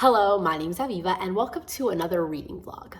Hello, my name's Aviva and welcome to another reading vlog.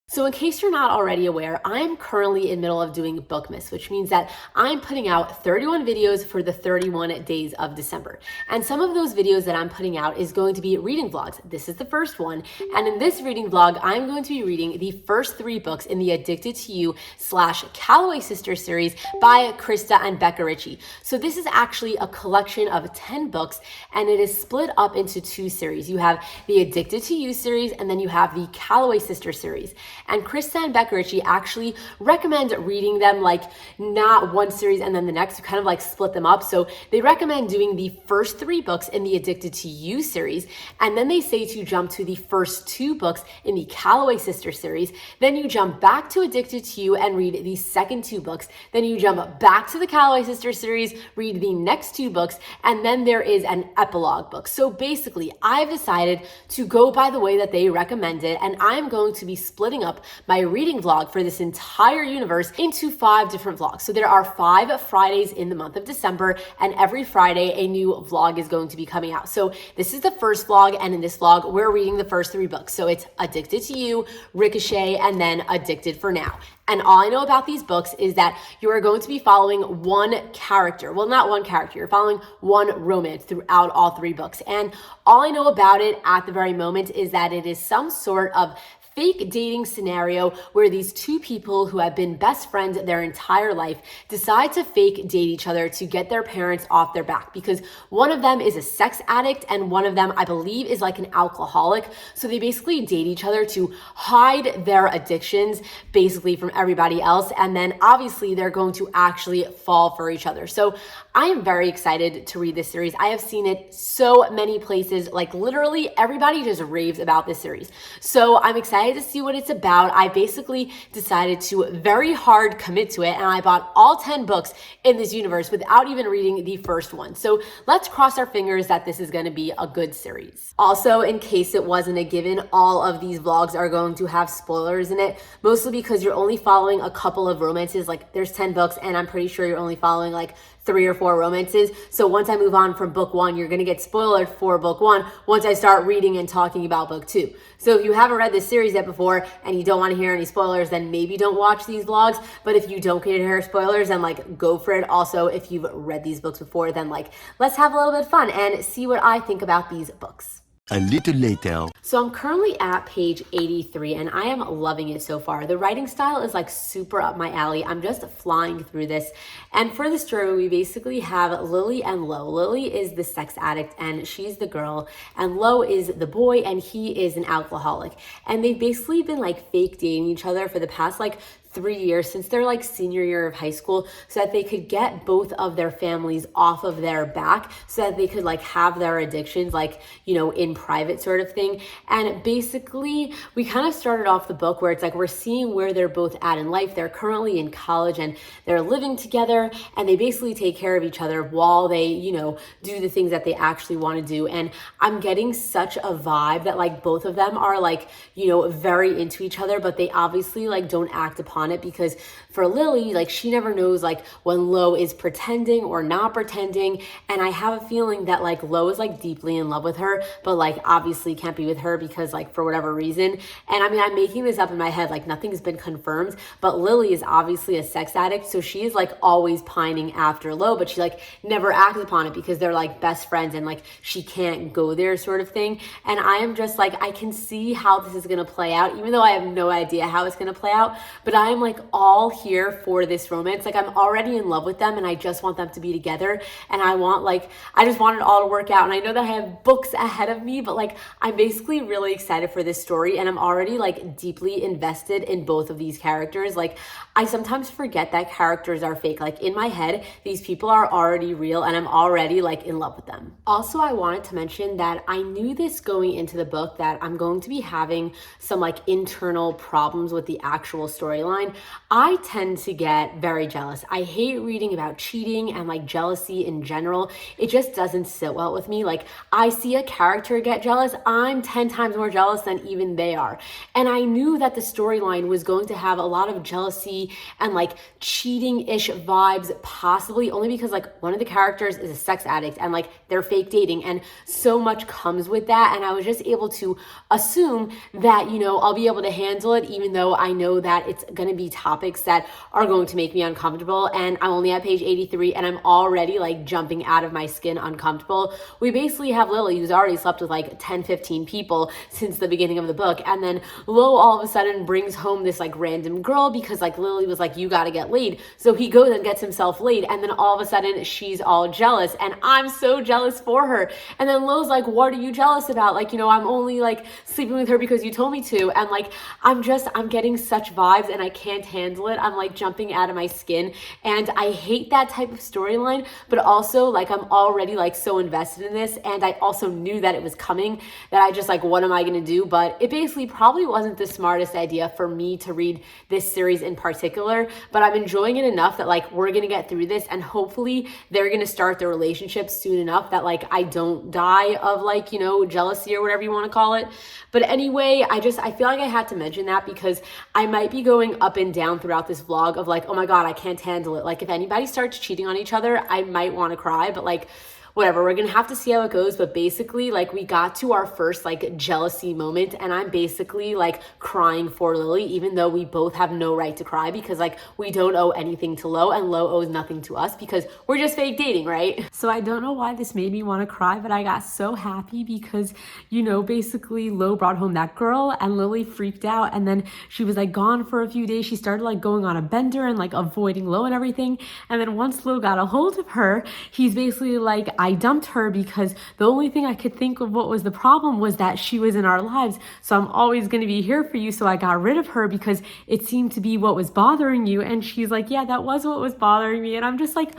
So in case you're not already aware, I'm currently in the middle of doing Bookmas, which means that I'm putting out 31 videos for the 31 days of December. And some of those videos that I'm putting out is going to be reading vlogs. This is the first one. And in this reading vlog, I'm going to be reading the first 3 books in the Addicted to You / Calloway Sisters series by Krista and Becca Ritchie. So this is actually a collection of 10 books and it is split up into 2 series. You have the Addicted to You series and then you have the Calloway Sisters series. And Krista and Becca Ritchie actually recommend reading them like not one series and then the next, you kind of like split them up. So they recommend doing the first 3 books in the Addicted to You series. And then they say to jump to the first 2 books in the Calloway Sisters series. Then you jump back to Addicted to You and read the second 2 books. Then you jump back to the Calloway Sisters series, read the next 2 books. And then there is an epilogue book. So basically I've decided to go by the way that they recommended, and I'm going to be splitting up my reading vlog for this entire universe into 5 different vlogs. So there are 5 Fridays in the month of December, and every Friday a new vlog is going to be coming out. So this is the first vlog, and in this vlog we're reading the first 3 books. So it's Addicted to You, Ricochet, and then Addicted for Now. And all I know about these books is that you are going to be following one character. Well, not one character. You're following one romance throughout all 3 books. And all I know about it at the very moment is that it is some sort of fake dating scenario where these 2 people who have been best friends their entire life decide to fake date each other to get their parents off their back, because one of them is a sex addict and one of them, I believe, is like an alcoholic. So they basically date each other to hide their addictions basically from everybody else. And then obviously they're going to actually fall for each other. So I am very excited to read this series. I have seen it so many places, like literally everybody just raves about this series. So I'm excited to see what it's about. I basically decided to very hard commit to it, and I bought all 10 books in this universe without even reading the first one. So let's cross our fingers that this is going to be a good series. Also, in case it wasn't a given, all of these vlogs are going to have spoilers in it, mostly because you're only following a couple of romances. Like there's 10 books and I'm pretty sure you're only following like 3 or 4 romances. So once I move on from book 1, you're going to get spoiled for book 1 once I start reading and talking about book 2. So if you haven't read this series yet before and you don't want to hear any spoilers, then maybe don't watch these vlogs. But if you don't get to hear spoilers, then like go for it. Also, if you've read these books before, then like let's have a little bit of fun and see what I think about these books. A little later. So I'm currently at page 83 and I am loving it so far. The writing style is like super up my alley. I'm just flying through this. And for the story, we basically have Lily and Lo. Lily is the sex addict and she's the girl, and Lo is the boy and he is an alcoholic. And they've basically been like fake dating each other for the past like 3 years, since their like senior year of high school, so that they could get both of their families off of their back, so that they could like have their addictions like, you know, in private sort of thing. And basically we kind of started off the book where it's like we're seeing where they're both at in life. They're currently in college and they're living together, and they basically take care of each other while they, you know, do the things that they actually want to do. And I'm getting such a vibe that like both of them are like, you know, very into each other, but they obviously like don't act upon it, because for Lily, like she never knows like when Lo is pretending or not pretending. And I have a feeling that like Lo is like deeply in love with her, but like obviously can't be with her because like for whatever reason. And I mean, I'm making this up in my head, like nothing's been confirmed, but Lily is obviously a sex addict. So she is like always pining after Lo, but she like never acts upon it because they're like best friends and like she can't go there sort of thing. And I am just like, I can see how this is going to play out, even though I have no idea how it's going to play out, but I am like all here for this romance. Like I'm already in love with them and I just want them to be together, and I just want it all to work out. And I know that I have books ahead of me, but like I'm basically really excited for this story, and I'm already like deeply invested in both of these characters. Like I sometimes forget that characters are fake. Like in my head, these people are already real and I'm already like in love with them. Also, I wanted to mention that I knew this going into the book that I'm going to be having some like internal problems with the actual storyline. storyline, I tend to get very jealous. I hate reading about cheating and like jealousy in general. It just doesn't sit well with me. Like I see a character get jealous, I'm 10 times more jealous than even they are. And I knew that the storyline was going to have a lot of jealousy and like cheating-ish vibes, possibly only because like one of the characters is a sex addict and like they're fake dating, and so much comes with that. And I was just able to assume that, you know, I'll be able to handle it, even though I know that it's going to be topics that are going to make me uncomfortable. And I'm only at page 83 and I'm already like jumping out of my skin uncomfortable. We basically have Lily, who's already slept with like 10, 15 people since the beginning of the book. And then Lo all of a sudden brings home this like random girl because like Lily was like, you got to get laid. So he goes and gets himself laid. And then all of a sudden she's all jealous, and I'm so jealous for her. And then Lo's like, what are you jealous about? Like, you know, I'm only like sleeping with her because you told me to. And like, I'm getting such vibes and I can't handle it. I'm like jumping out of my skin, and I hate that type of storyline, but also like I'm already like so invested in this, and I also knew that it was coming, that I just like, what am I going to do? But it basically probably wasn't the smartest idea for me to read this series in particular, but I'm enjoying it enough that like we're going to get through this, and hopefully they're going to start their relationship soon enough that like I don't die of like, you know, jealousy or whatever you want to call it. But anyway, I feel like I had to mention that because I might be going up and down throughout this vlog of like, oh my God, I can't handle it. Like if anybody starts cheating on each other, I might want to cry, but like, whatever, we're gonna have to see how it goes. But basically, like we got to our first like jealousy moment, and I'm basically like crying for Lily, even though we both have no right to cry because like we don't owe anything to Lo, and Lo owes nothing to us because we're just fake dating, right? So I don't know why this made me want to cry, but I got so happy because, you know, basically Lo brought home that girl and Lily freaked out, and then she was like gone for a few days. She started like going on a bender and like avoiding Lo and everything. And then once Lo got a hold of her, he's basically like, I dumped her because the only thing I could think of what was the problem was that she was in our lives. So I'm always going to be here for you. So I got rid of her because it seemed to be what was bothering you. And she's like, yeah, that was what was bothering me. And I'm just like,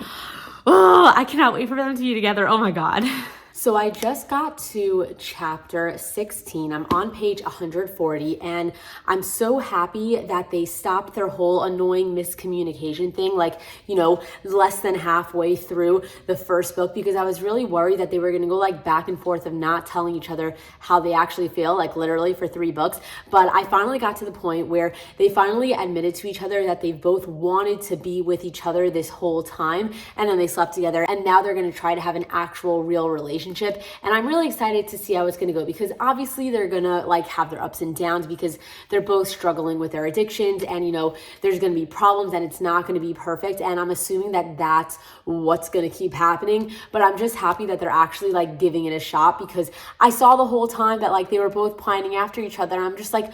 oh, I cannot wait for them to be together. Oh my God. So I just got to chapter 16. I'm on page 140, and I'm so happy that they stopped their whole annoying miscommunication thing, like, you know, less than halfway through the first book, because I was really worried that they were going to go like back and forth of not telling each other how they actually feel, like literally for 3 books. But I finally got to the point where they finally admitted to each other that they both wanted to be with each other this whole time, and then they slept together, and now they're going to try to have an actual real relationship. And I'm really excited to see how it's going to go, because obviously they're going to like have their ups and downs because they're both struggling with their addictions, and you know, there's going to be problems and it's not going to be perfect. And I'm assuming that that's what's going to keep happening. But I'm just happy that they're actually like giving it a shot, because I saw the whole time that like they were both pining after each other. And I'm just like,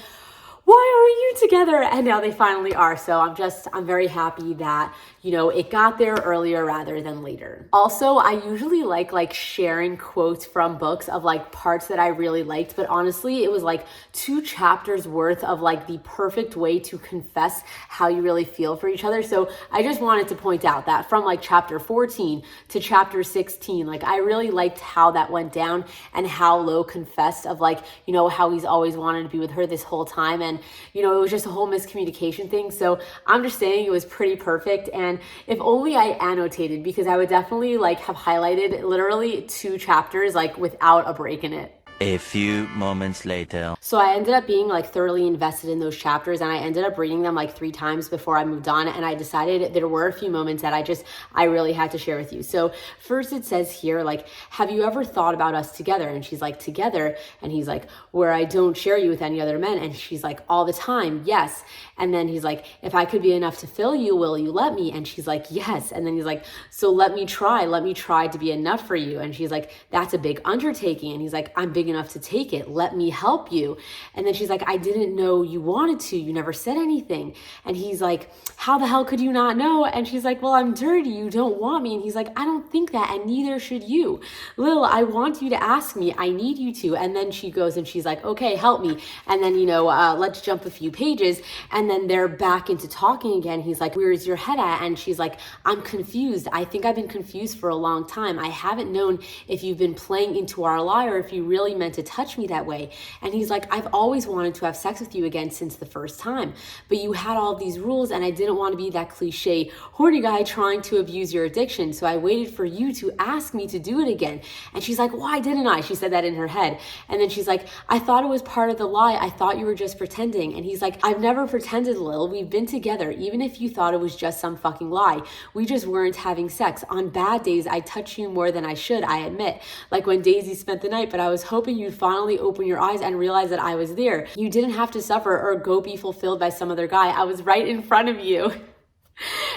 why are you together? And now they finally are. So I'm very happy that, you know, it got there earlier rather than later. Also, I usually like sharing quotes from books of like parts that I really liked, but honestly, it was like 2 chapters worth of like the perfect way to confess how you really feel for each other. So I just wanted to point out that from like chapter 14 to chapter 16, like I really liked how that went down, and how Lo confessed of like, you know, how he's always wanted to be with her this whole time. And, you know, it was just a whole miscommunication thing. So I'm just saying it was pretty perfect. And if only I annotated, because I would definitely like have highlighted literally 2 chapters like without a break in it. A few moments later. So I ended up being like thoroughly invested in those chapters, and I ended up reading them like 3 times before I moved on. And I decided there were a few moments that I really had to share with you. So first it says here, like, have you ever thought about us together? And she's like, together? And he's like, where I don't share you with any other men? And she's like, all the time, yes. And then he's like, if I could be enough to fill you, will you let me? And she's like, yes. And then he's like, so let me try to be enough for you. And she's like, that's a big undertaking. And he's like, I'm big enough to take it. Let me help you. And then she's like, I didn't know you wanted to. You never said anything. And he's like, how the hell could you not know? And she's like, well, I'm dirty. You don't want me. And he's like, I don't think that, and neither should you. Lil, I want you to ask me. I need you to. And then she goes and she's like, okay, help me. And then, you know, let's jump a few pages. And then they're back into talking again. He's like, where's your head at? And she's like, I'm confused. I think I've been confused for a long time. I haven't known if you've been playing into our lie or if you really meant meant to touch me that way. And he's like, I've always wanted to have sex with you again since the first time, but you had all of these rules and I didn't want to be that cliche horny guy trying to abuse your addiction. So I waited for you to ask me to do it again. And she's like, why didn't I? She said that in her head. And then she's like, I thought it was part of the lie. I thought you were just pretending. And he's like, I've never pretended, Lil. We've been together. Even if you thought it was just some fucking lie, we just weren't having sex. On bad days, I touch you more than I should, I admit. Like when Daisy spent the night, but I was hoping you'd finally open your eyes and realize that I was there. You didn't have to suffer or go be fulfilled by some other guy. I was right in front of you.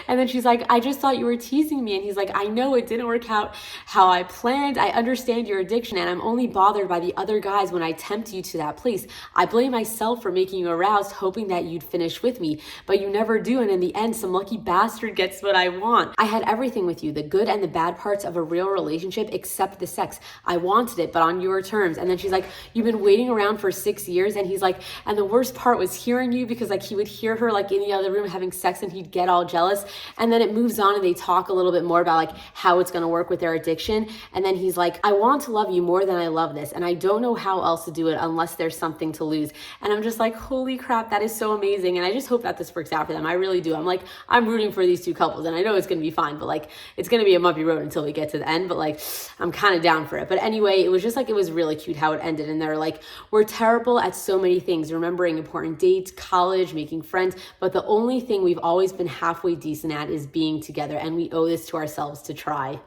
And then she's like, I just thought you were teasing me. And he's like, I know it didn't work out how I planned. I understand your addiction and I'm only bothered by the other guys when I tempt you to that place. I blame myself for making you aroused, hoping that you'd finish with me, but you never do. And in the end, some lucky bastard gets what I want. I had everything with you, the good and the bad parts of a real relationship, except the sex. I wanted it, but on your terms. And then she's like, you've been waiting around for 6 years. And he's like, and the worst part was hearing you, because like he would hear her like in the other room having sex and he'd get all jealous. And then it moves on and they talk a little bit more about like how it's going to work with their addiction. And then he's like, I want to love you more than I love this. And I don't know how else to do it unless there's something to lose. And I'm just like, holy crap, that is so amazing. And I just hope that this works out for them. I really do. I'm rooting for these two couples and I know it's going to be fine, but like, it's going to be a bumpy road until we get to the end, but like, I'm kind of down for it. But anyway, it was just like, it was really cute how it ended. And they're like, we're terrible at so many things, remembering important dates, college, making friends. But the only thing we've always been halfway decent at is being together, and we owe this to ourselves to try.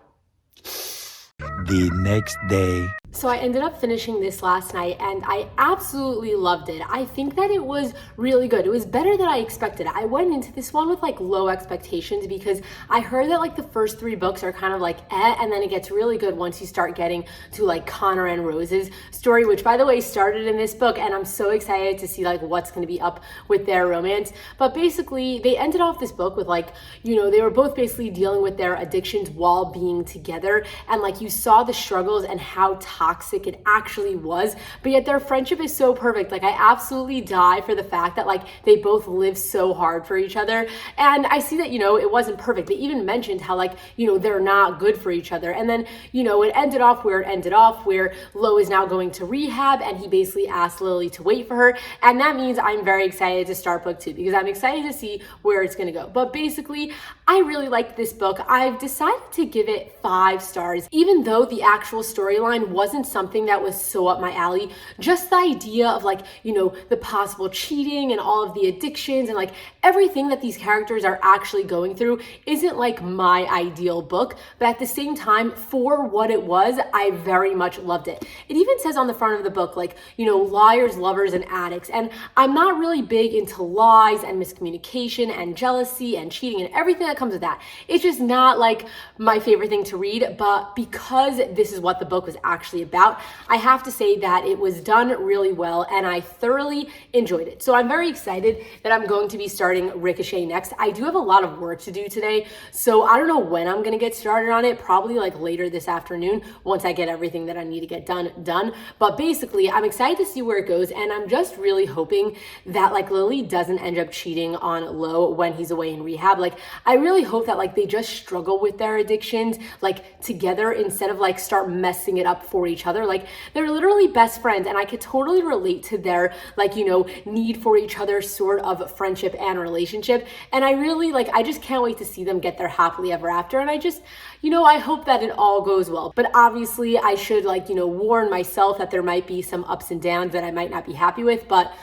The next day. So I ended up finishing this last night and I absolutely loved it. I think that it was really good. It was better than I expected. I went into this one with like low expectations because I heard that like the first 3 books are kind of like and then it gets really good once you start getting to like Connor and Rose's story, which by the way started in this book, and I'm so excited to see like what's going to be up with their romance. But basically they ended off this book with like, you know, they were both basically dealing with their addictions while being together, and like you saw the struggles and how toxic it actually was, but yet their friendship is so perfect. Like I absolutely die for the fact that like they both live so hard for each other. And I see that, you know, it wasn't perfect. They even mentioned how like, you know, they're not good for each other. And then, you know, it ended off where it ended off, where Lo is now going to rehab and he basically asked Lily to wait for her. And that means I'm very excited to start book 2 because I'm excited to see where it's going to go. But basically, I really liked this book. I've decided to give it 5 stars, even though the actual storyline wasn't something that was so up my alley. Just the idea of like, you know, the possible cheating and all of the addictions and like everything that these characters are actually going through isn't like my ideal book, but at the same time, for what it was, I very much loved it. It even says on the front of the book, like, you know, liars, lovers, and addicts. And I'm not really big into lies and miscommunication and jealousy and cheating and everything that comes with that. It's just not like my favorite thing to read, but because this is what the book was actually about, I have to say that it was done really well and I thoroughly enjoyed it. So I'm very excited that I'm going to be starting Ricochet next. I do have a lot of work to do today, so I don't know when I'm going to get started on it, probably like later this afternoon once I get everything that I need to get done. But basically, I'm excited to see where it goes, and I'm just really hoping that like Lily doesn't end up cheating on Lo when he's away in rehab. Like I really hope that like they just struggle with their addictions like together instead of like start messing it up for each other. Like they're literally best friends, and I could totally relate to their like, you know, need for each other sort of friendship and relationship. And I really like, I just can't wait to see them get their happily ever after. And I just, you know, I hope that it all goes well. But obviously I should like, you know, warn myself that there might be some ups and downs that I might not be happy with, but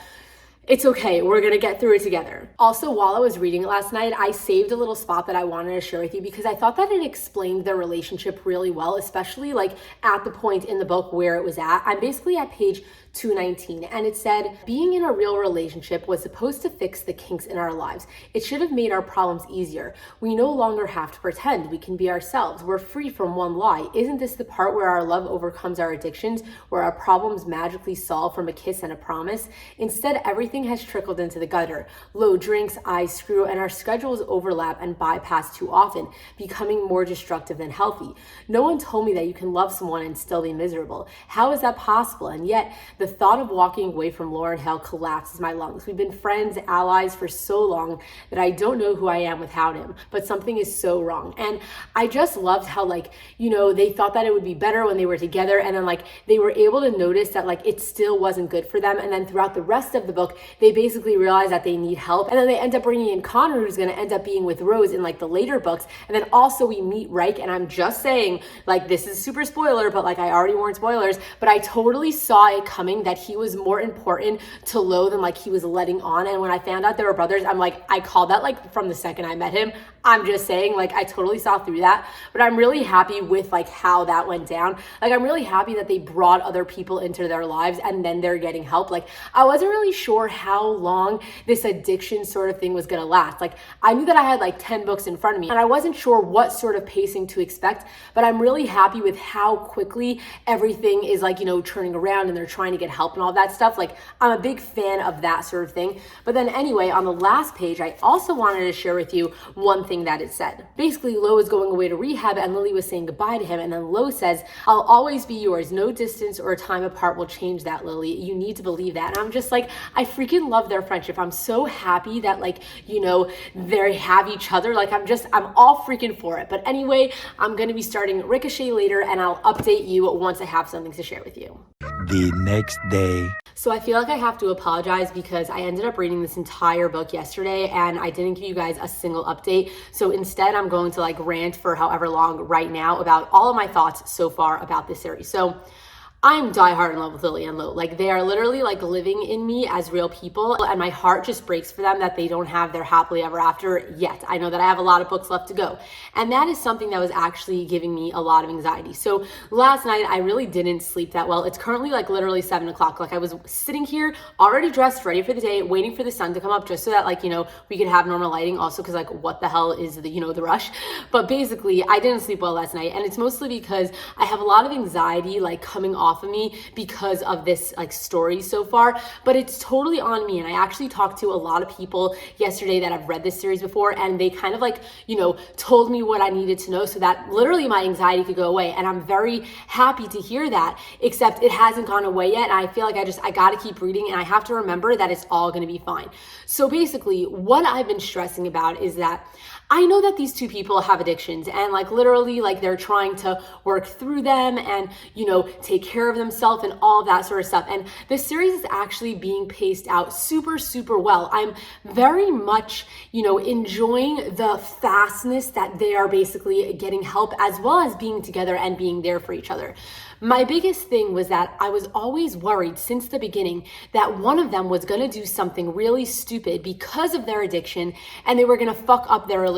it's okay, we're gonna get through it together. Also, while I was reading it last night, I saved a little spot that I wanted to share with you because I thought that it explained their relationship really well, especially like at the point in the book where it was at. I'm basically at page 219, and it said, being in a real relationship was supposed to fix the kinks in our lives. It should have made our problems easier. We no longer have to pretend. We can be ourselves. We're free from one lie. Isn't this the part where our love overcomes our addictions, where our problems magically solve from a kiss and a promise? Instead, everything has trickled into the gutter. Low drinks, I screw, and our schedules overlap and bypass too often, becoming more destructive than healthy. No one told me that you can love someone and still be miserable. How is that possible? And yet, the the thought of walking away from Lauryn Hill collapses my lungs. We've been friends, allies for so long that I don't know who I am without him, but something is so wrong. And I just loved how they thought that it would be better when they were together, and then they were able to notice that it still wasn't good for them. And then throughout the rest of the book, they basically realize that they need help, and then they end up bringing in Connor, who's going to end up being with Rose in the later books. And then also we meet Reich, and I'm just saying, this is super spoiler, but I already warned spoilers, but I totally saw it coming that he was more important to Lo than he was letting on. And when I found out they were brothers, I called that from the second I met him. I'm just saying, I totally saw through that. But I'm really happy with how that went down. I'm really happy that they brought other people into their lives and then they're getting help. I wasn't really sure how long this addiction sort of thing was gonna last. I knew that I had 10 books in front of me, and I wasn't sure what sort of pacing to expect, but I'm really happy with how quickly everything is turning around and they're trying to get help and all that stuff. I'm a big fan of that sort of thing. But then anyway, on the last page, I also wanted to share with you one thing that it said. Basically, Lo is going away to rehab and Lily was saying goodbye to him, and then Lo says, "I'll always be yours. No distance or time apart will change that, Lily. You need to believe that." And I'm just I freaking love their friendship. I'm so happy that they have each other. I'm all freaking for it. But anyway, I'm gonna be starting Ricochet later, and I'll update you once I have something to share with you. The next day. So I feel I have to apologize because I ended up reading this entire book yesterday and I didn't give you guys a single update. So instead, I'm going to rant for however long right now about all of my thoughts so far about this series. So I'm diehard in love with Lily and Lo. They are literally living in me as real people, and my heart just breaks for them that they don't have their happily ever after yet. I know that I have a lot of books left to go, and that is something that was actually giving me a lot of anxiety. So last night I really didn't sleep that well. It's currently literally 7 o'clock. I was sitting here already dressed, ready for the day, waiting for the sun to come up just so that we could have normal lighting. Also, because what the hell is the rush? But basically, I didn't sleep well last night, and it's mostly because I have a lot of anxiety coming off of me because of this story so far, but it's totally on me. And I actually talked to a lot of people yesterday that have read this series before, and they kind of told me what I needed to know so that literally my anxiety could go away. And I'm very happy to hear that, except it hasn't gone away yet. And I feel I gotta keep reading, and I have to remember that it's all gonna be fine. So basically, what I've been stressing about is that I know that these two people have addictions, and literally they're trying to work through them and take care of themselves and all of that sort of stuff. And this series is actually being paced out super, super well. I'm very much enjoying the fastness that they are basically getting help, as well as being together and being there for each other. My biggest thing was that I was always worried since the beginning that one of them was going to do something really stupid because of their addiction, and they were going to fuck up their relationship.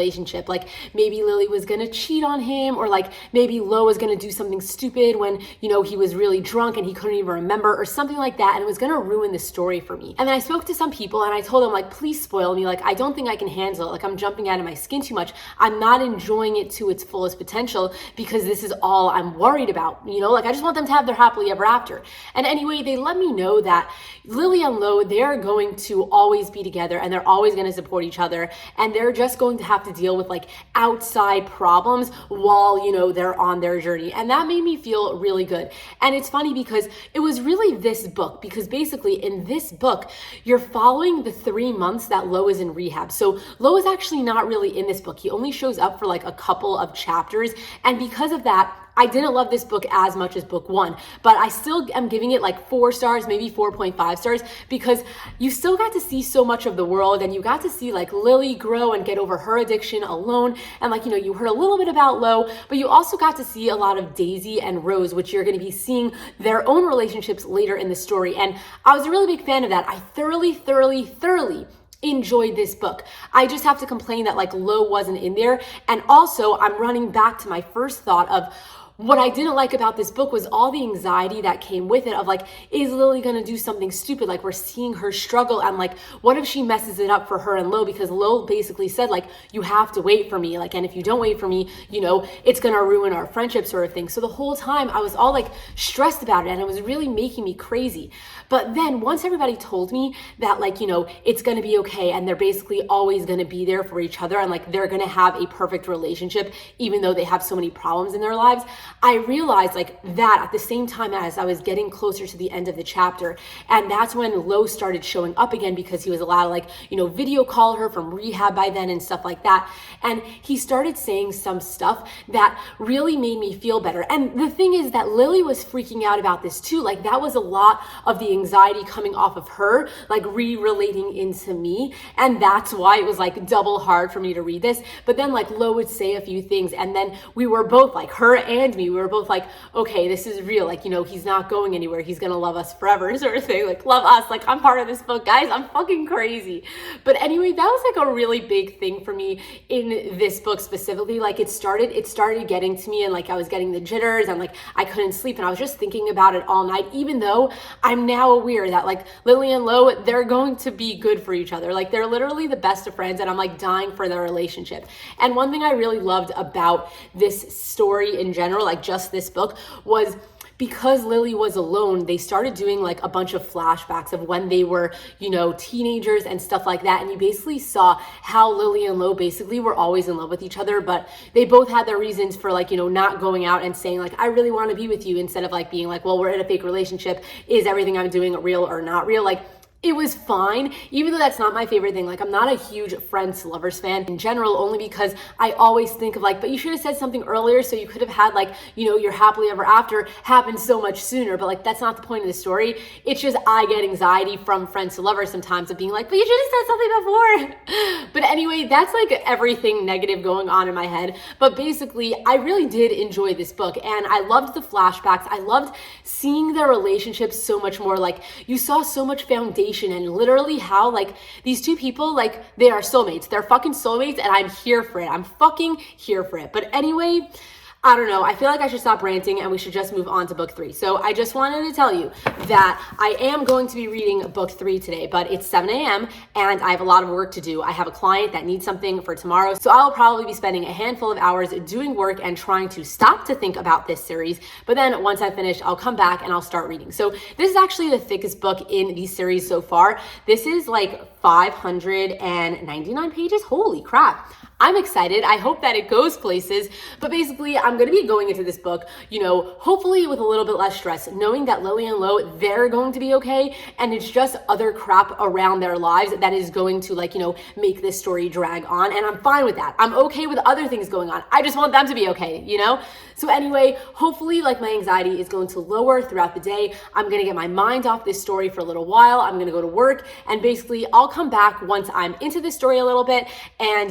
Maybe Lily was going to cheat on him, or maybe Lo was going to do something stupid when he was really drunk and he couldn't even remember, or something like that, and it was going to ruin the story for me. And then I spoke to some people and I told them please spoil me. I don't think I can handle it. I'm jumping out of my skin too much. I'm not enjoying it to its fullest potential because this is all I'm worried about. I just want them to have their happily ever after. And anyway, they let me know that Lily and Lo, they're going to always be together, and they're always going to support each other, and they're just going to have to deal with outside problems while they're on their journey. And that made me feel really good. And it's funny because it was really this book, because basically in this book you're following the 3 months that Lo is in rehab. So Lo is actually not really in this book. He only shows up for a couple of chapters, and because of that I didn't love this book as much as book 1, but I still am giving it 4 stars, maybe 4.5 stars, because you still got to see so much of the world, and you got to see Lily grow and get over her addiction alone, and you heard a little bit about Lo, but you also got to see a lot of Daisy and Rose, which you're going to be seeing their own relationships later in the story. And I was a really big fan of that. I thoroughly enjoyed this book. I just have to complain that Lo wasn't in there. And also, I'm running back to my first thought of what I didn't like about this book was all the anxiety that came with it of is Lily gonna do something stupid? We're seeing her struggle, and what if she messes it up for her and Lo? Because Lo basically said you have to wait for me, and if you don't wait for me, it's gonna ruin our friendship, sort of thing. So the whole time I was all stressed about it, and it was really making me crazy. But then once everybody told me that it's gonna be okay, and they're basically always gonna be there for each other, and they're gonna have a perfect relationship even though they have so many problems in their lives, I realized like that at the same time as I was getting closer to the end of the chapter. And that's when Lo started showing up again because he was allowed to like, video call her from rehab by then and stuff like that. And he started saying some stuff that really made me feel better. And the thing is that Lily was freaking out about this too. Like that was a lot of the anxiety coming off of her, like relating into me. And that's why it was like double hard for me to read this. But then like Lo would say a few things and then we were both like, her and me, we were both like, okay, this is real. Like, he's not going anywhere. He's going to love us forever sort of thing. Like love us. Like I'm part of this book, guys. I'm fucking crazy. But anyway, that was like a really big thing for me in this book specifically. Like it started getting to me and like I was getting the jitters and like I couldn't sleep and I was just thinking about it all night, even though I'm now aware that like Lily and Lo, they're going to be good for each other. Like they're literally the best of friends and I'm like dying for their relationship. And one thing I really loved about this story in general, like just this book, was because Lily was alone, they started doing like a bunch of flashbacks of when they were, teenagers and stuff like that. And you basically saw how Lily and Lo basically were always in love with each other, but they both had their reasons for like, not going out and saying like, I really want to be with you, instead of like being like, well, we're in a fake relationship. Is everything I'm doing real or not real? Like, it was fine, even though that's not my favorite thing. Like I'm not a huge friends to lovers fan in general, only because I always think of like, but you should have said something earlier so you could have had like, your happily ever after happen so much sooner. But like, that's not the point of the story. It's just I get anxiety from friends to lovers sometimes of being like, but you should have said something before. But anyway, that's like everything negative going on in my head. But basically, I really did enjoy this book and I loved the flashbacks. I loved seeing their relationships so much more. Like you saw so much foundation and literally how like these two people, like they are soulmates. They're fucking soulmates and I'm here for it. I'm fucking here for it. But anyway, I don't know. I feel like I should stop ranting and we should just move on to book 3. So I just wanted to tell you that I am going to be reading book 3 today, but it's 7 a.m. and I have a lot of work to do. I have a client that needs something for tomorrow. So I'll probably be spending a handful of hours doing work and trying to stop to think about this series. But then once I finish, I'll come back and I'll start reading. So this is actually the thickest book in the series so far. This is like 599 pages. Holy crap. I'm excited. I hope that it goes places. But basically, I'm going to be going into this book, hopefully with a little bit less stress, knowing that Lily and Lo, they're going to be okay. And it's just other crap around their lives that is going to make this story drag on. And I'm fine with that. I'm okay with other things going on. I just want them to be okay, So anyway, hopefully my anxiety is going to lower throughout the day. I'm going to get my mind off this story for a little while. I'm going to go to work and basically I'll come back once I'm into this story a little bit and,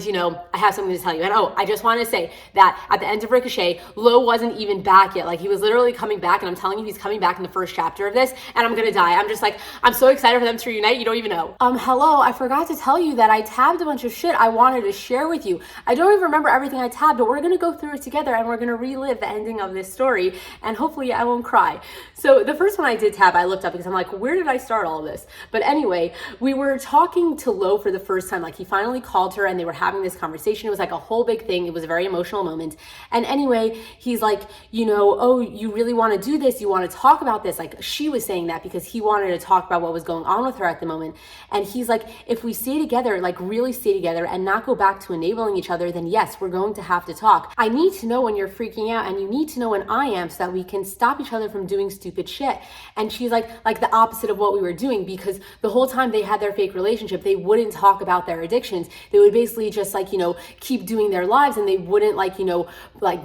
I have something to tell you. And I just want to say that at the end of Ricochet, Lo wasn't even back yet. Like he was literally coming back and I'm telling you, he's coming back in the first chapter of this and I'm going to die. I'm just like, I'm so excited for them to reunite. You don't even know. Hello, I forgot to tell you that I tabbed a bunch of shit I wanted to share with you. I don't even remember everything I tabbed, but we're going to go through it together and we're going to relive the ending of this story and hopefully I won't cry. So the first one I did tab, I looked up because I'm like, where did I start all of this? But anyway, we were talking to Lo for the first time. Like he finally called her and they were having this conversation. It was like a whole big thing. It was a very emotional moment. And anyway, he's like, oh, you really want to do this? You want to talk about this? Like she was saying that because he wanted to talk about what was going on with her at the moment. And he's like, if we stay together, like really stay together and not go back to enabling each other, then yes, we're going to have to talk. I need to know when you're freaking out and you need to know when I am so that we can stop each other from doing stupid shit. And she's like the opposite of what we were doing, because the whole time they had their fake relationship, they wouldn't talk about their addictions. They would basically just keep doing their lives and they wouldn't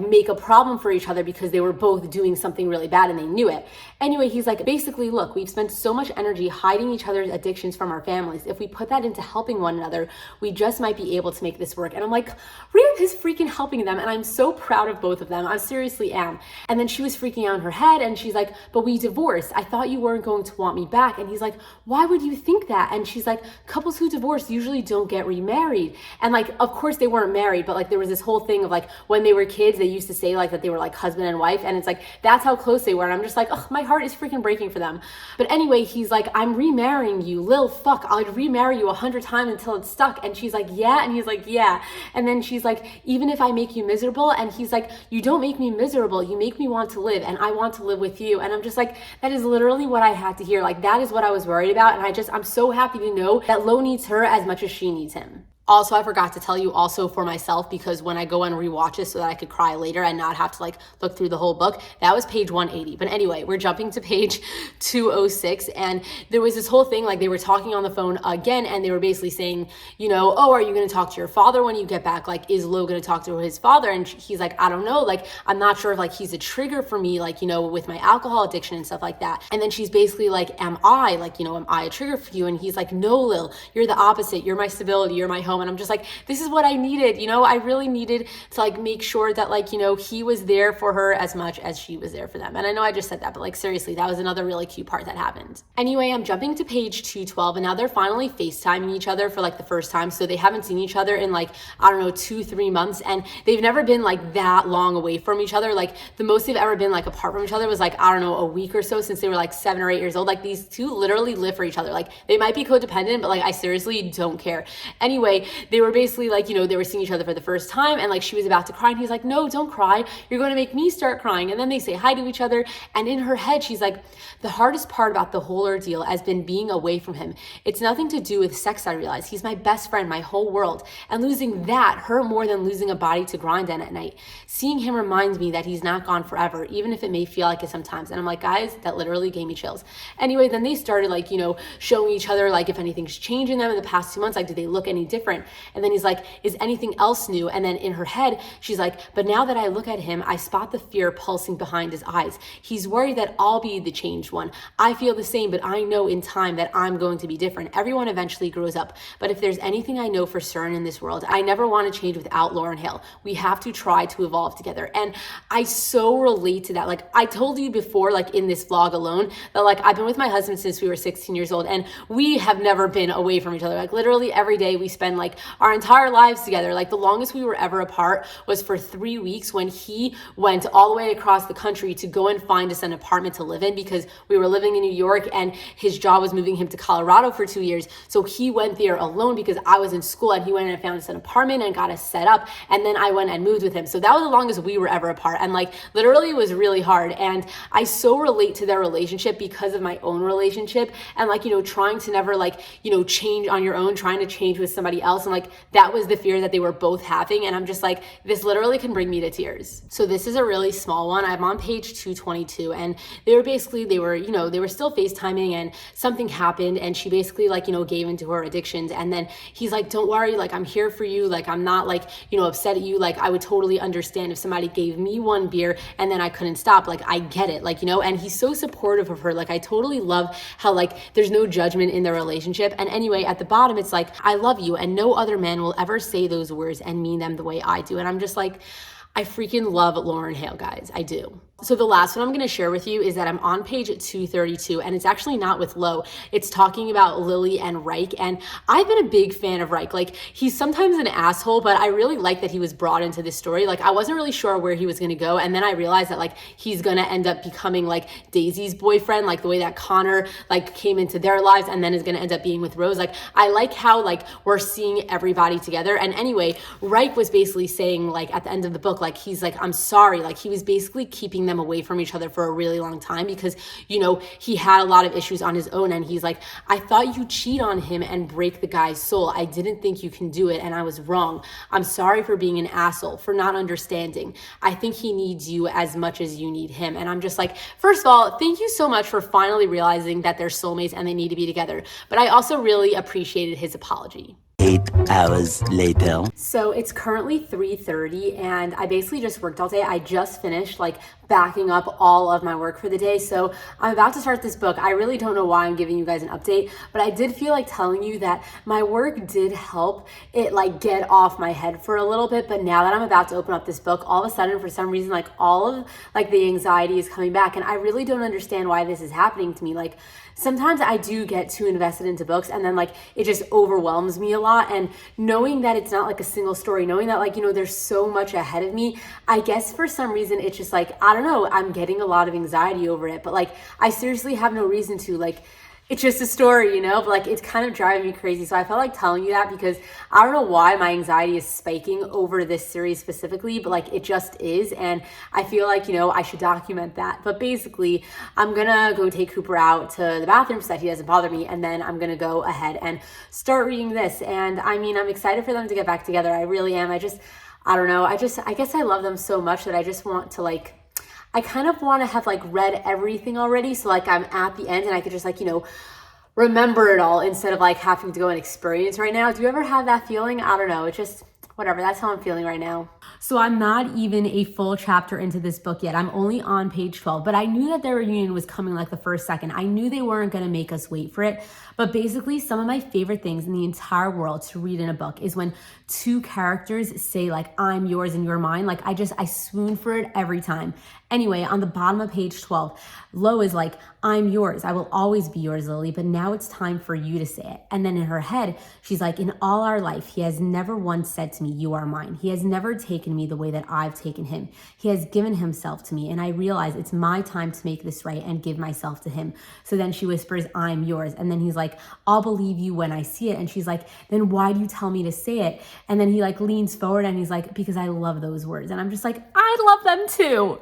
make a problem for each other because they were both doing something really bad and they knew it. Anyway, he's like, basically, look, we've spent so much energy hiding each other's addictions from our families. If we put that into helping one another, we just might be able to make this work. And I'm like, Rhea is freaking helping them. And I'm so proud of both of them. I seriously am. And then she was freaking out in her head and she's like, but we divorced. I thought you weren't going to want me back. And he's like, why would you think that? And she's like, couples who divorce usually don't get remarried. And of course they weren't married, but there was this whole thing of when they were kids, they used to say that they were husband and wife. And it's that's how close they were. And I'm just oh, my heart is freaking breaking for them. But anyway, he's like, I'm remarrying you, Lil, fuck. I'll remarry you 100 times until it's stuck. And she's like, yeah. And he's like, yeah. And then she's like, even if I make you miserable. And he's like, you don't make me miserable. You make me want to live. And I want to live with you. And I'm just like, that is literally what I had to hear. That is what I was worried about. And I'm so happy to know that Lo needs her as much as she needs him. Also, I forgot to tell you also for myself, because when I go and rewatch it so that I could cry later and not have to like look through the whole book, that was page 180. But anyway, we're jumping to page 206, and there was this whole thing, like they were talking on the phone again, and they were basically saying, you know, oh, are you going to talk to your father when you get back? Like, is Lo going to talk to his father? And he's like, I don't know. Like, I'm not sure if like he's a trigger for me, like, you know, with my alcohol addiction and stuff like that. And then she's basically like, am I a trigger for you? And he's like, no, Lil, you're the opposite. You're my stability. You're my home. And I'm just like, this is what I needed. You know, I really needed to like make sure that like, you know, he was there for her as much as she was there for them. And I know I just said that, but like seriously, that was another really cute part that happened. Anyway, I'm jumping to page 212, and now they're finally FaceTiming each other for like the first time. So they haven't seen each other in like, I don't know, 2-3 months. And they've never been like that long away from each other. Like the most they've ever been like apart from each other was like, I don't know, a week or so since they were like 7 or 8 years old. Like these two literally live for each other. Like they might be codependent, but like I seriously don't care. Anyway, they were basically like, you know, they were seeing each other for the first time, and like she was about to cry, and he's like, no, don't cry. You're going to make me start crying. And then they say hi to each other. And in her head, she's like, the hardest part about the whole ordeal has been being away from him. It's nothing to do with sex, I realize. He's my best friend, my whole world. And losing that hurt more than losing a body to grind on at night. Seeing him reminds me that he's not gone forever, even if it may feel like it sometimes. And I'm like, guys, that literally gave me chills. Anyway, then they started like, you know, showing each other like if anything's changed in them in the past 2 months, like, do they look any different? And then he's like, is anything else new? And then in her head, she's like, but now that I look at him, I spot the fear pulsing behind his eyes. He's worried that I'll be the changed one. I feel the same, but I know in time that I'm going to be different. Everyone eventually grows up. But if there's anything I know for certain in this world, I never want to change without Lauryn Hill. We have to try to evolve together. And I so relate to that. Like I told you before, like in this vlog alone, that like I've been with my husband since we were 16 years old, and we have never been away from each other. Like literally every day we spend like our entire lives together. Like the longest we were ever apart was for 3 weeks when he went all the way across the country to go and find us an apartment to live in, because we were living in New York and his job was moving him to Colorado for 2 years. So he went there alone because I was in school, and he went and found us an apartment and got us set up. And then I went and moved with him. So that was the longest we were ever apart. And like literally it was really hard. And I so relate to their relationship because of my own relationship, and like, you know, trying to never like, you know, change on your own, trying to change with somebody else. And like, that was the fear that they were both having. And I'm just like, this literally can bring me to tears. So this is a really small one. I'm on page 222, and they were still FaceTiming, and something happened, and she basically like, you know, gave into her addictions. And then he's like, don't worry, like I'm here for you. Like I'm not like, you know, upset at you. Like I would totally understand if somebody gave me one beer and then I couldn't stop. Like I get it, like, you know. And he's so supportive of her. Like I totally love how like there's no judgment in their relationship. And anyway, at the bottom it's like, I love you, and no other man will ever say those words and mean them the way I do. And I'm just like, I freaking love Lauryn Hill, guys. I do. So the last one I'm going to share with you is that I'm on page 232, and it's actually not with Lo. It's talking about Lily and Reich, and I've been a big fan of Reich. Like he's sometimes an asshole, but I really like that he was brought into this story. Like I wasn't really sure where he was going to go, and then I realized that like he's going to end up becoming like Daisy's boyfriend, like the way that Connor like came into their lives and then is going to end up being with Rose. Like I like how like we're seeing everybody together. And anyway, Reich was basically saying like at the end of the book, like he's like, I'm sorry. Like he was basically keeping them away from each other for a really long time because, you know, he had a lot of issues on his own. And he's like, I thought you cheat on him and break the guy's soul. I didn't think you can do it, and I was wrong. I'm sorry for being an asshole, for not understanding. I think he needs you as much as you need him. And I'm just like, first of all, thank you so much for finally realizing that they're soulmates and they need to be together. But I also really appreciated his apology. 8 hours later. So it's currently 3:30, and I basically just worked all day. I just finished like backing up all of my work for the day. So I'm about to start this book. I really don't know why I'm giving you guys an update, but I did feel like telling you that my work did help it like get off my head for a little bit. But now that I'm about to open up this book, all of a sudden, for some reason, like all of like the anxiety is coming back, and I really don't understand why this is happening to me. Like sometimes I do get too invested into books, and then like it just overwhelms me a lot. And knowing that it's not like a single story, knowing that like, you know, there's so much ahead of me, I guess for some reason it's just like, I don't know, I'm getting a lot of anxiety over it. But like I seriously have no reason to. Like it's just a story, you know, but like it's kind of driving me crazy. So I felt like telling you that because I don't know why my anxiety is spiking over this series specifically, but like it just is. And I feel like, you know, I should document that. But basically, I'm gonna go take Cooper out to the bathroom so that he doesn't bother me. And then I'm gonna go ahead and start reading this. And I mean, I'm excited for them to get back together. I really am. I don't know. I guess I love them so much that I just want to like, I kind of want to have like read everything already. So like I'm at the end and I could just like, you know, remember it all instead of like having to go and experience right now. Do you ever have that feeling? I don't know. It just, whatever. That's how I'm feeling right now. So I'm not even a full chapter into this book yet. I'm only on page 12, but I knew that their reunion was coming like the first second. I knew they weren't going to make us wait for it. But basically, some of my favorite things in the entire world to read in a book is when two characters say like, I'm yours and you're mine. Like I swoon for it every time. Anyway, on the bottom of page 12, Lo is like, I'm yours. I will always be yours, Lily, but now it's time for you to say it. And then in her head, she's like, in all our life, he has never once said to me, you are mine. He has never taken me the way that I've taken him. He has given himself to me. And I realize it's my time to make this right and give myself to him. So then she whispers, I'm yours. And then he's like, I'll believe you when I see it. And she's like, then why do you tell me to say it? And then he like leans forward and he's like, because I love those words. And I'm just like, I love them too.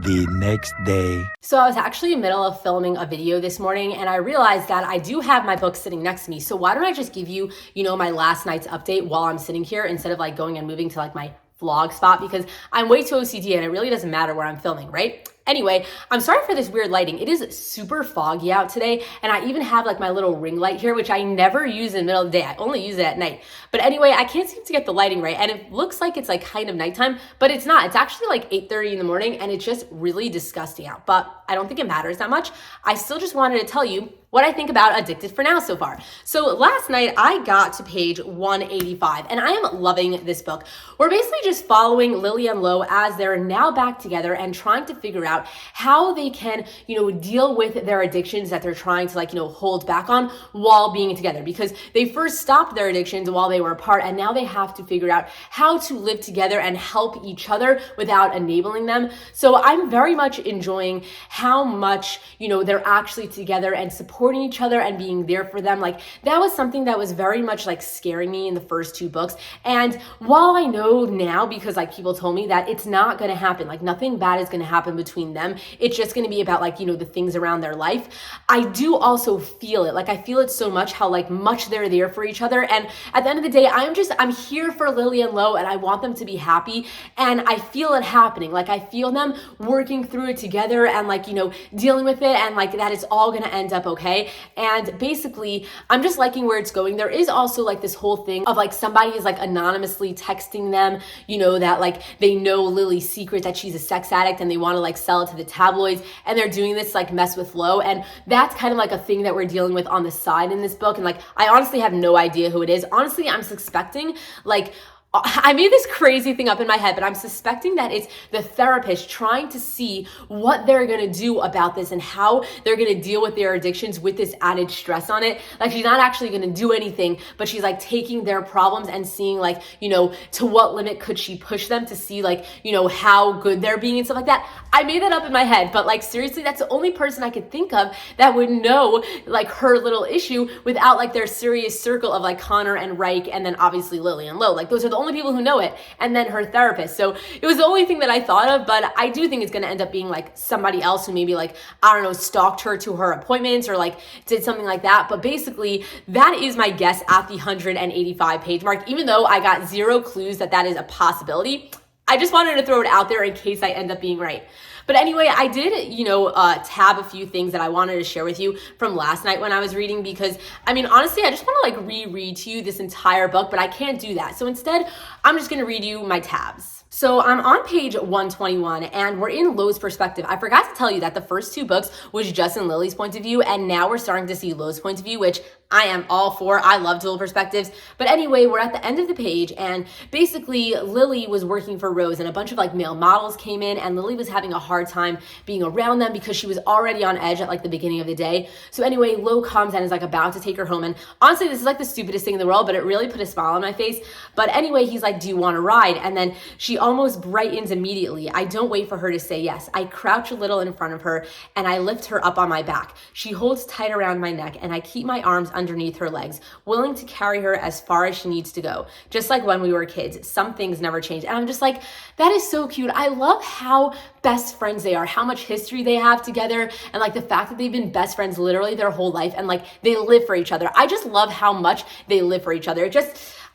The next day. So I was actually in the middle of filming a video this morning and I realized that I do have my book sitting next to me. So why don't I just give you, you know, my last night's update while I'm sitting here instead of like going and moving to like my vlog spot, because I'm way too OCD and it really doesn't matter where I'm filming, right? Anyway, I'm sorry for this weird lighting. It is super foggy out today, and I even have like my little ring light here, which I never use in the middle of the day. I only use it at night. But anyway, I can't seem to get the lighting right, and it looks like it's like kind of nighttime, but it's not. It's actually like 8:30 in the morning, and it's just really disgusting out. But I don't think it matters that much. I still just wanted to tell you what I think about Addicted for Now so far. So last night I got to page 185 and I am loving this book. We're basically just following Lily and Lo as they're now back together and trying to figure out how they can, you know, deal with their addictions that they're trying to like, you know, hold back on while being together, because they first stopped their addictions while they were apart and now they have to figure out how to live together and help each other without enabling them. So I'm very much enjoying how much, you know, they're actually together and supporting each other and being there for them. Like that was something that was very much like scaring me in the first two books. And while I know now, because like people told me that it's not going to happen, like nothing bad is going to happen between them. It's just going to be about like, you know, the things around their life. I do also feel it. Like I feel it so much how like much they're there for each other. And at the end of the day, I'm here for Lily and Lo and I want them to be happy. And I feel it happening. Like I feel them working through it together and like, you know, dealing with it and like that it's all going to end up okay. And basically, I'm just liking where it's going. There is also like this whole thing of like somebody is like anonymously texting them, you know, that like they know Lily's secret that she's a sex addict and they want to like sell it to the tabloids. And they're doing this like mess with Lo. And that's kind of like a thing that we're dealing with on the side in this book. And like, I honestly have no idea who it is. Honestly, I'm suspecting like, I made this crazy thing up in my head, but I'm suspecting that it's the therapist trying to see what they're going to do about this and how they're going to deal with their addictions with this added stress on it. Like she's not actually going to do anything, but she's like taking their problems and seeing like, you know, to what limit could she push them to see like, you know, how good they're being and stuff like that. I made that up in my head, but like seriously, that's the only person I could think of that would know like her little issue without like their serious circle of like Connor and Reich and then obviously Lily and Lo. Like those are the only people who know it, and then her therapist. So it was the only thing that I thought of, but I do think it's going to end up being like somebody else who maybe like, I don't know, stalked her to her appointments or like did something like that. But basically that is my guess at the 185 page mark, even though I got zero clues that that is a possibility. I just wanted to throw it out there in case I end up being right. But anyway, I did, you know, tab a few things that I wanted to share with you from last night when I was reading, because I mean, honestly, I just want to like reread to you this entire book, but I can't do that. So instead, I'm just going to read you my tabs. So I'm on page 121 and we're in Lo's perspective. I forgot to tell you that the first two books was just in Lily's point of view, and now we're starting to see Lo's point of view, which I am all for. I love dual perspectives. But anyway, we're at the end of the page and basically Lily was working for Rose and a bunch of like male models came in and Lily was having a hard hard time being around them because she was already on edge at like the beginning of the day. So anyway, Lo comes and is like about to take her home. And honestly, this is like the stupidest thing in the world, but it really put a smile on my face. But anyway, he's like, do you want to ride? And then she almost brightens immediately. I don't wait for her to say yes. I crouch a little in front of her and I lift her up on my back. She holds tight around my neck and I keep my arms underneath her legs, willing to carry her as far as she needs to go. Just like when we were kids, some things never change. And I'm just like, that is so cute. I love how best friends they are, how much history they have together, and like the fact that they've been best friends literally their whole life and like they live for each other. I just love how much they live for each other.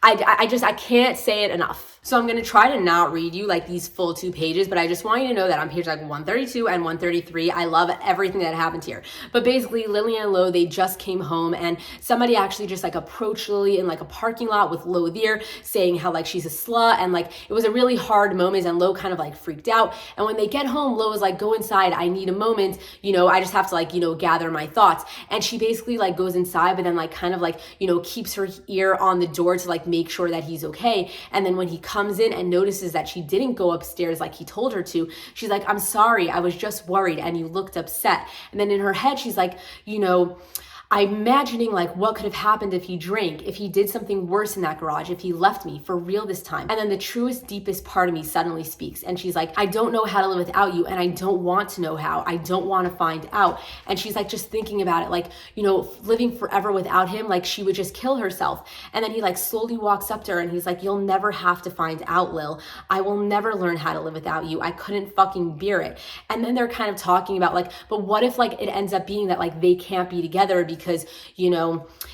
I can't say it enough. So I'm going to try to not read you like these full 2 pages, but I just want you to know that on page like 132 and 133, I love everything that happened here. But basically, Lily and Lo, they just came home and somebody actually just like approached Lily in like a parking lot with Lo there saying how like she's a slut, and like it was a really hard moment and Lo kind of like freaked out. And when they get home, Lo is like, go inside, I need a moment, I just have to like, gather my thoughts. And she basically like goes inside, but then like kind of like, keeps her ear on the door to like make sure that he's okay. And then when he comes in and notices that she didn't go upstairs like he told her to, she's like, I'm sorry, I was just worried and you looked upset. And then in her head, she's like, I'm imagining like what could have happened if he drank, if he did something worse in that garage, if he left me for real this time. And then the truest, deepest part of me suddenly speaks. And she's like, I don't know how to live without you. And I don't want to know how. I don't want to find out. And she's like, just thinking about it, like, living forever without him, like she would just kill herself. And then he like slowly walks up to her and he's like, you'll never have to find out, Lil. I will never learn how to live without you. I couldn't fucking bear it. And then they're kind of talking about like, but what if like it ends up being that like they can't be together because,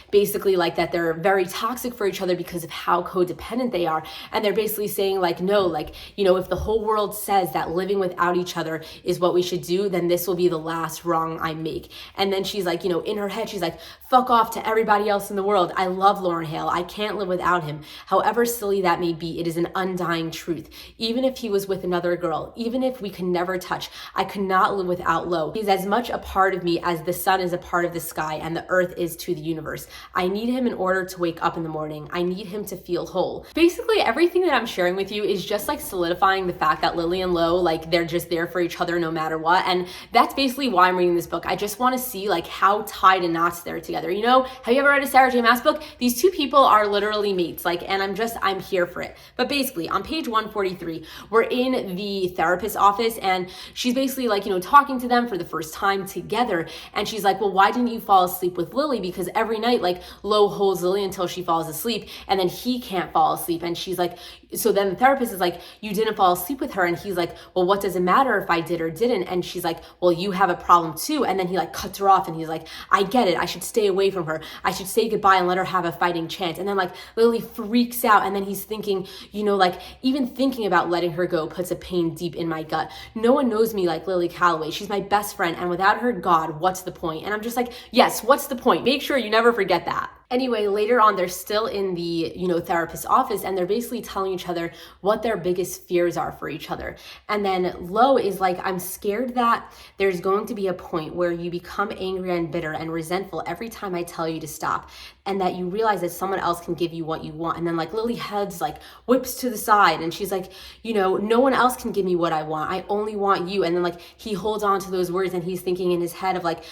basically like that they're very toxic for each other because of how codependent they are. And they're basically saying like, no, like, if the whole world says that living without each other is what we should do, then this will be the last wrong I make. And then she's like, in her head, she's like, fuck off to everybody else in the world. I love Lauryn Hill. I can't live without him. However silly that may be, it is an undying truth. Even if he was with another girl, even if we could never touch, I could not live without Lo. He's as much a part of me as the sun is a part of the sky and the earth is to the universe. I need him in order to wake up in the morning. I need him to feel whole. Basically, everything that I'm sharing with you is just like solidifying the fact that Lily and Lo, like they're just there for each other no matter what. And that's basically why I'm reading this book. I just want to see like how tied in knots they're together. Have you ever read a Sarah J. Maas book? These two people are literally mates. Like, and I'm here for it. But basically on page 143, we're in the therapist's office and she's basically like, talking to them for the first time together. And she's like, well, why didn't you fall asleep with Lily? Because every night, like Lo holds Lily until she falls asleep and then he can't fall asleep. And she's like, so then the therapist is like, you didn't fall asleep with her. And he's like, well, what does it matter if I did or didn't? And she's like, well, you have a problem too. And then he like cuts her off and he's like, I get it. I should stay away from her. I should say goodbye and let her have a fighting chance. And then like Lily freaks out. And then he's thinking, like even thinking about letting her go puts a pain deep in my gut. No one knows me like Lily Calloway. She's my best friend. And without her, God, what's the point? And I'm just like, yes, what's the point? Make sure you never forget that. Anyway, later on, they're still in the, therapist's office and they're basically telling each other what their biggest fears are for each other. And then Lo is like, I'm scared that there's going to be a point where you become angry and bitter and resentful every time I tell you to stop, and that you realize that someone else can give you what you want. And then like Lily heads like whips to the side and she's like, no one else can give me what I want. I only want you. And then like he holds on to those words and he's thinking in his head of like,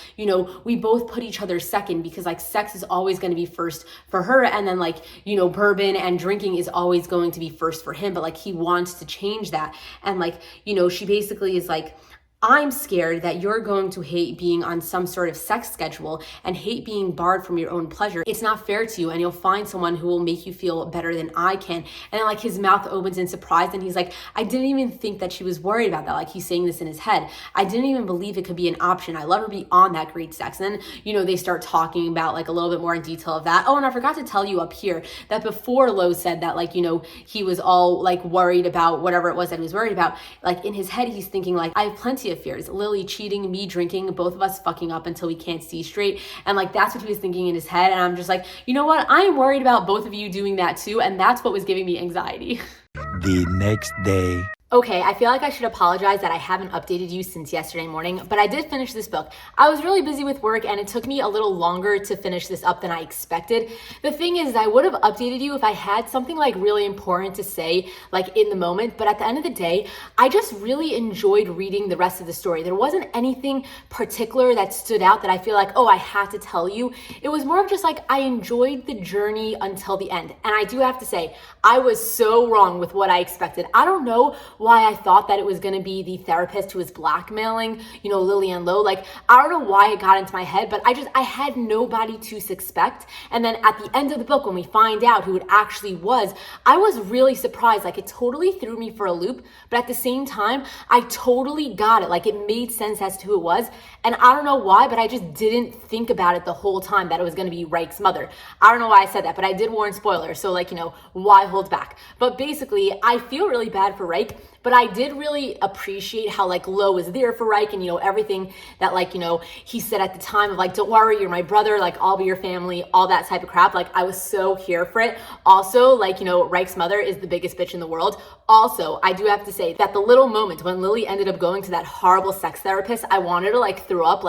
we both put each other second because like sex is always going to be first for her. And then like, bourbon and drinking is always going to be first for him. But like he wants to change that. And like, she basically is like, I'm scared that you're going to hate being on some sort of sex schedule and hate being barred from your own pleasure. It's not fair to you, and you'll find someone who will make you feel better than I can. And then like his mouth opens in surprise and he's like, I didn't even think that she was worried about that. Like he's saying this in his head. I didn't even believe it could be an option. I love her beyond that great sex. And then, they start talking about like a little bit more in detail of that. Oh, and I forgot to tell you up here that before Lo said that like, he was all like worried about whatever it was that he was worried about. Like in his head, he's thinking like, I have plenty of fears. Lily cheating, me drinking, both of us fucking up until we can't see straight. And like, that's what he was thinking in his head. And I'm just like, you know what? I am worried about both of you doing that too. And that's what was giving me anxiety. The next day. Okay, I feel like I should apologize that I haven't updated you since yesterday morning, but I did finish this book. I was really busy with work and it took me a little longer to finish this up than I expected. The thing is, I would have updated you if I had something like really important to say, like in the moment, but at the end of the day, I just really enjoyed reading the rest of the story. There wasn't anything particular that stood out that I feel like, oh, I had to tell you. It was more of just like, I enjoyed the journey until the end. And I do have to say, I was so wrong with what I expected. I don't know why I thought that it was going to be the therapist who was blackmailing, Lillian Lowe. Like, I don't know why it got into my head, but I had nobody to suspect. And then at the end of the book, when we find out who it actually was, I was really surprised. Like, it totally threw me for a loop, but at the same time, I totally got it. Like, it made sense as to who it was. And I don't know why, but I just didn't think about it the whole time that it was going to be Reich's mother. I don't know why I said that, but I did warn spoilers. So why hold back? But basically, I feel really bad for Reich, but I did really appreciate how Lowe was there for Reich and, everything that he said at the time of don't worry, you're my brother, I'll be your family, all that type of crap. I was so here for it. Also, Reich's mother is the biggest bitch in the world. Also, I do have to say that the little moment when Lily ended up going to that horrible sex therapist, I wanted to throw up.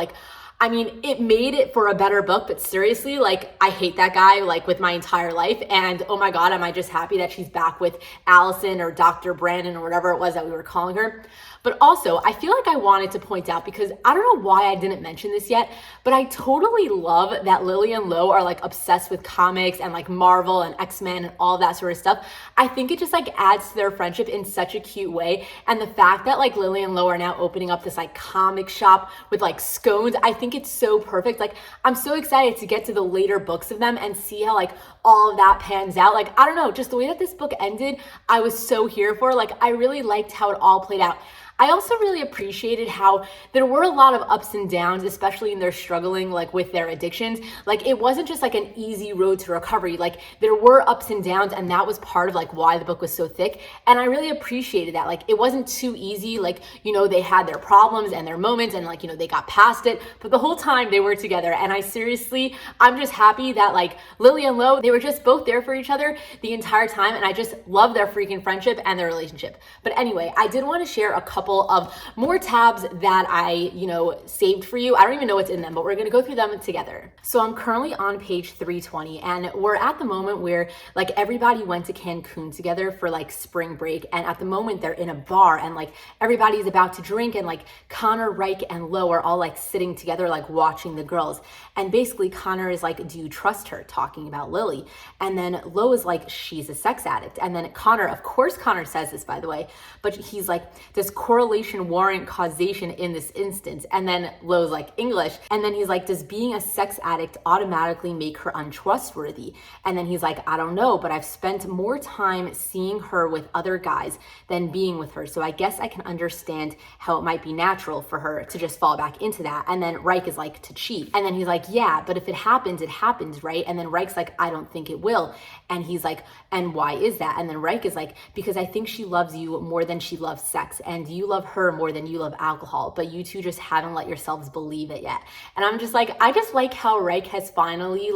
It made it for a better book, but seriously, I hate that guy, with my entire life. And oh my God, am I just happy that she's back with Allison or Dr. Brandon or whatever it was that we were calling her. But also, I feel like I wanted to point out, because I don't know why I didn't mention this yet, but I totally love that Lily and Lowe are obsessed with comics and Marvel and X-Men and all that sort of stuff. I think it just adds to their friendship in such a cute way. And the fact that Lily and Lowe are now opening up this comic shop with scones, I think it's so perfect. I'm so excited to get to the later books of them and see how all of that pans out. I don't know, just the way that this book ended, I was so here for. I really liked how it all played out. I also really appreciated how there were a lot of ups and downs, especially in their struggling with their addictions. It wasn't just an easy road to recovery. There were ups and downs, and that was part of why the book was so thick. And I really appreciated that. It wasn't too easy. They had their problems and their moments, and they got past it, but the whole time they were together. And I'm just happy that Lily and Lowe, they were just both there for each other the entire time, and I just love their freaking friendship and their relationship. But anyway, I did want to share a couple of more tabs that I, saved for you. I don't even know what's in them, but we're going to go through them together. So I'm currently on page 320, and we're at the moment where everybody went to Cancun together for spring break. And at the moment they're in a bar, and everybody's about to drink, and Connor, Reich, and Lowe are all sitting together, watching the girls. And basically Connor is do you trust her? Talking about Lily. And then Lowe is she's a sex addict. And then Connor, of course Connor says this, by the way, but he's does correlation warrant causation in this instance? And then Lowe's English. And then he's does being a sex addict automatically make her untrustworthy? And then he's I don't know, but I've spent more time seeing her with other guys than being with her. So I guess I can understand how it might be natural for her to just fall back into that. And then Reich is to cheat. And then he's yeah, but if it happens, it happens, right? And then Reich's I don't think it will. And he's and why is that? And then Reich is because I think she loves you more than she loves sex, and you love her more than you love alcohol, but you two just haven't let yourselves believe it yet. And I'm just I just like how Reich has finally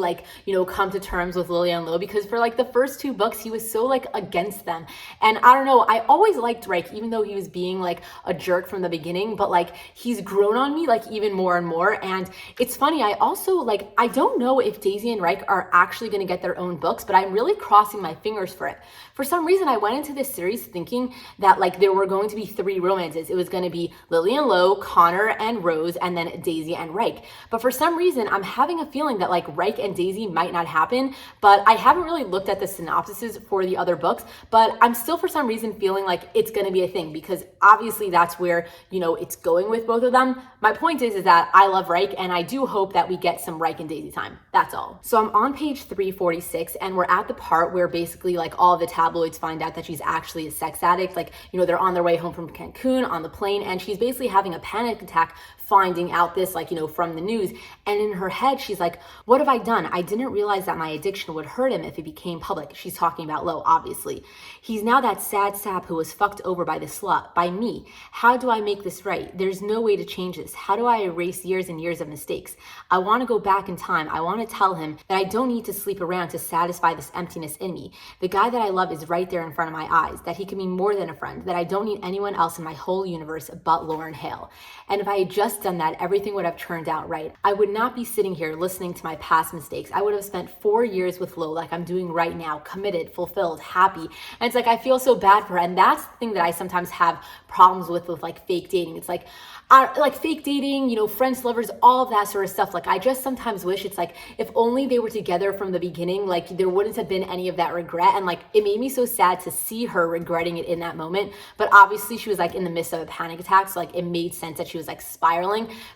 come to terms with Lily and Lowe, because for the first two books he was so against them. And I don't know, I always liked Reich, even though he was being a jerk from the beginning, but he's grown on me even more and more. And it's funny, I also I don't know if Daisy and Reich are actually going to get their own books, but I'm really crossing my fingers for it. For some reason, I went into this series thinking that there were going to be three romances. It was going to be Lily and Lowe, Connor and Rose, and then Daisy and Reich. But for some reason, I'm having a feeling that Reich and Daisy might not happen, but I haven't really looked at the synopsises for the other books, but I'm still for some reason feeling it's going to be a thing, because obviously that's where, it's going with both of them. My point is that I love Reich, and I do hope that we get some Reich and Daisy time. That's all. So I'm on page 346, and we're at the part where basically all the tabloids find out that she's actually a sex addict. They're on their way home from Cancun, cocoon on the plane, and she's basically having a panic attack finding out this, like, from the news. And in her head, she's like, what have I done? I didn't realize that my addiction would hurt him if it became public. She's talking about Lo, obviously. He's now that sad sap who was fucked over by the slut, by me. How do I make this right? There's no way to change this. How do I erase years and years of mistakes? I want to go back in time. I want to tell him that I don't need to sleep around to satisfy this emptiness in me. The guy that I love is right there in front of my eyes, that he can be more than a friend, that I don't need anyone else in my whole universe but Lauryn Hale. And if I had just done that, everything would have turned out right. I would not be sitting here listening to my past mistakes. I would have spent 4 years with Lo like I'm doing right now, committed, fulfilled, happy. And it's like, I feel so bad for her. And that's the thing that I sometimes have problems with like fake dating. It's like fake dating, friends, lovers, all of that sort of stuff. Like, I just sometimes wish it's like, if only they were together from the beginning, like there wouldn't have been any of that regret. And like, it made me so sad to see her regretting it in that moment. But obviously she was like in the midst of a panic attack. So like, it made sense that she was like spiraling.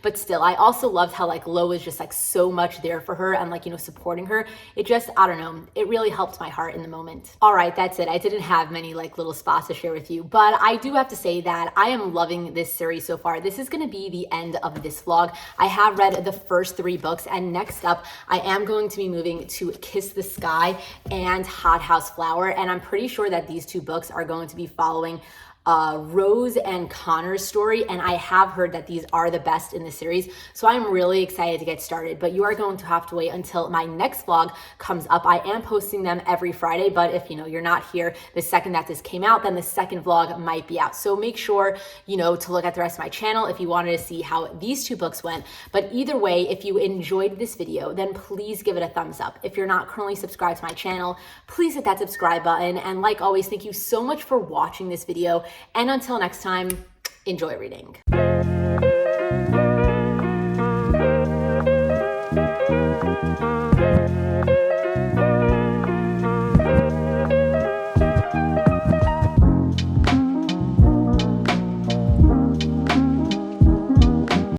But still, I also loved how like Lo was just like so much there for her and like, supporting her. It just, I don't know, it really helped my heart in the moment. All right, that's it. I didn't have many like little spots to share with you, but I do have to say that I am loving this series so far. This is going to be the end of this vlog. I have read the first 3 books, and next up I am going to be moving to Kiss the Sky and Hot House Flower, and I'm pretty sure that these 2 books are going to be following Rose and Connor's story, and I have heard that these are the best in the series, so I'm really excited to get started. But you are going to have to wait until my next vlog comes up. I am posting them every Friday, but if you're not here the second that this came out, then the second vlog might be out. So make sure to look at the rest of my channel if you wanted to see how these 2 books went. But either way, if you enjoyed this video, then please give it a thumbs up. If you're not currently subscribed to my channel, please hit that subscribe button. And like always, thank you so much for watching this video. And until next time, enjoy reading.